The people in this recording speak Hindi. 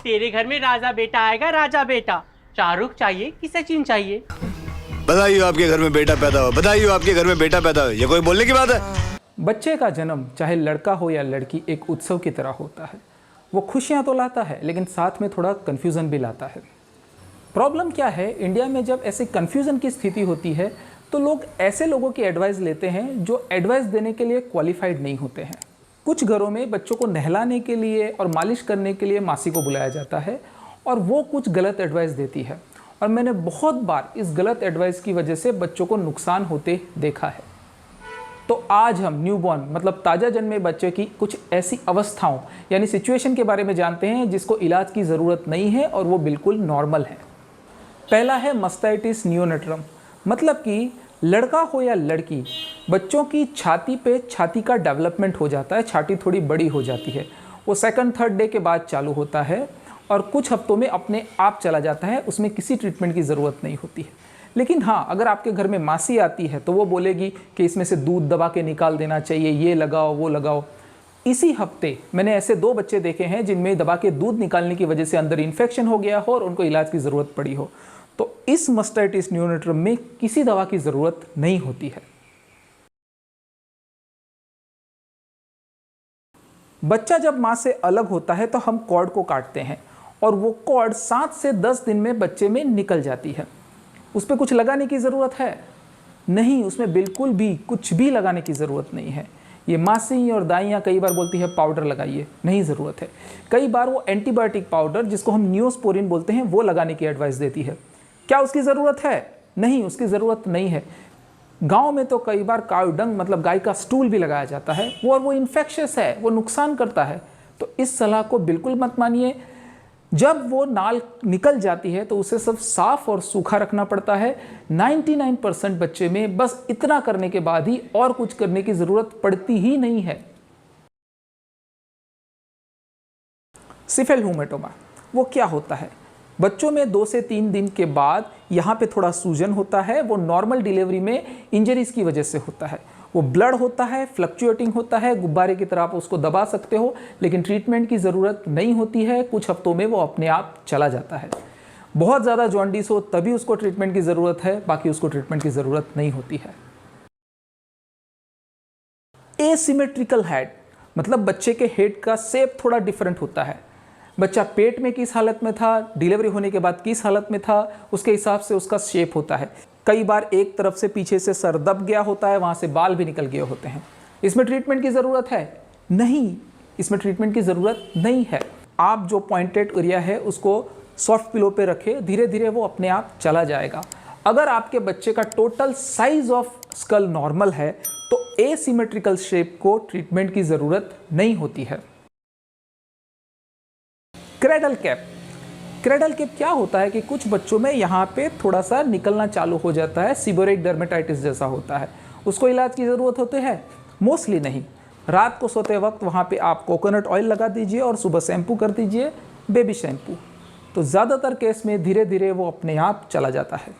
तेरे घर में राजा बेटा आएगा, राजा बेटा। शाहरुख चाहिए कि सचिन चाहिए? बधाई हो आपके घर में बेटा पैदा हो, बधाई हो आपके घर में बेटा पैदा हो। ये कोई बोलने की बात है? बच्चे का जन्म चाहे लड़का हो या लड़की एक उत्सव की तरह होता है। वो खुशियाँ तो लाता है लेकिन साथ में थोड़ा कन्फ्यूज़न भी लाता है। प्रॉब्लम क्या है, इंडिया में जब ऐसे कन्फ्यूज़न की स्थिति होती है तो लोग ऐसे लोगों की एडवाइस लेते हैं जो एडवाइस देने के लिए क्वालिफाइड नहीं होते हैं। कुछ घरों में बच्चों को नहलाने के लिए और मालिश करने के लिए मासी को बुलाया जाता है और वो कुछ गलत एडवाइस देती है, और मैंने बहुत बार इस गलत एडवाइस की वजह से बच्चों को नुकसान होते देखा है। तो आज हम न्यूबॉर्न मतलब ताज़ा जन्मे बच्चे की कुछ ऐसी अवस्थाओं यानी सिचुएशन के बारे में जानते हैं जिसको इलाज की ज़रूरत नहीं है और वो बिल्कुल नॉर्मल है। पहला है मस्टाइटिस नियोनेट्रम, मतलब कि लड़का हो या लड़की, बच्चों की छाती पे छाती का डेवलपमेंट हो जाता है, छाती थोड़ी बड़ी हो जाती है। वो सेकंड थर्ड डे के बाद चालू होता है और कुछ हफ्तों में अपने आप चला जाता है, उसमें किसी ट्रीटमेंट की ज़रूरत नहीं होती है। लेकिन हाँ, अगर आपके घर में मासी आती है तो वो बोलेगी कि इसमें से दूध दबा के निकाल देना चाहिए, ये लगाओ वो लगाओ। इसी हफ्ते मैंने ऐसे 2 बच्चे देखे हैं जिनमें दबा के दूध निकालने की वजह से अंदर इन्फेक्शन हो गया हो और उनको इलाज की ज़रूरत पड़ी हो। तो इस मस्टाइटिस नियोनेट्रम में किसी दवा की ज़रूरत नहीं होती है। बच्चा जब माँ से अलग होता है तो हम कॉर्ड को काटते हैं और वो कॉर्ड 7 से 10 दिन में बच्चे में निकल जाती है। उस पर कुछ लगाने की ज़रूरत है? नहीं, उसमें बिल्कुल भी कुछ भी लगाने की ज़रूरत नहीं है। ये मासी और दाइयाँ कई बार बोलती है पाउडर लगाइए, नहीं ज़रूरत है। कई बार वो एंटीबायोटिक पाउडर जिसको हम नियोस्पोरिन बोलते हैं वो लगाने की एडवाइस देती है। क्या उसकी ज़रूरत है? नहीं, उसकी ज़रूरत नहीं है। गांव में तो कई बार काऊ डंग मतलब गाय का स्टूल भी लगाया जाता है, वो इन्फेक्शियस है, वो नुकसान करता है। तो इस सलाह को बिल्कुल मत मानिए। जब वो नाल निकल जाती है तो उसे सब साफ और सूखा रखना पड़ता है। 99% बच्चे में बस इतना करने के बाद ही और कुछ करने की ज़रूरत पड़ती ही नहीं है। सिफेलहुमेटोमा वो क्या होता है? बच्चों में 2 से 3 दिन के बाद यहाँ पे थोड़ा सूजन होता है। वो नॉर्मल डिलीवरी में इंजरीज की वजह से होता है। वो ब्लड होता है, फ्लक्चुएटिंग होता है, गुब्बारे की तरह आप उसको दबा सकते हो, लेकिन ट्रीटमेंट की ज़रूरत नहीं होती है। कुछ हफ्तों में वो अपने आप चला जाता है। बहुत ज़्यादा जॉन्डिस हो तभी उसको ट्रीटमेंट की ज़रूरत है, बाकी उसको ट्रीटमेंट की ज़रूरत नहीं होती है। एसिमेट्रिकल हेड मतलब बच्चे के हेड का शेप थोड़ा डिफरेंट होता है। बच्चा पेट में किस हालत में था, डिलीवरी होने के बाद किस हालत में था, उसके हिसाब से उसका शेप होता है। कई बार एक तरफ से पीछे से सर दब गया होता है, वहाँ से बाल भी निकल गए होते हैं। इसमें ट्रीटमेंट की ज़रूरत है? नहीं, इसमें ट्रीटमेंट की ज़रूरत नहीं है। आप जो पॉइंटेड एरिया है उसको सॉफ्ट पिलो पे रखें, धीरे धीरे वो अपने आप चला जाएगा। अगर आपके बच्चे का total size of skull normal है तो एसिमेट्रिकल शेप को ट्रीटमेंट की ज़रूरत नहीं होती है। क्रेडल कैप, क्रेडल कैप क्या होता है कि कुछ बच्चों में यहाँ पे थोड़ा सा निकलना चालू हो जाता है, सीबोरिक डर्मेटाइटिस जैसा होता है। उसको इलाज की ज़रूरत होती है? मोस्टली नहीं। रात को सोते वक्त वहाँ पे आप कोकोनट ऑयल लगा दीजिए और सुबह शैम्पू कर दीजिए, बेबी शैम्पू। तो ज़्यादातर केस में धीरे धीरे वो अपने आप चला जाता है।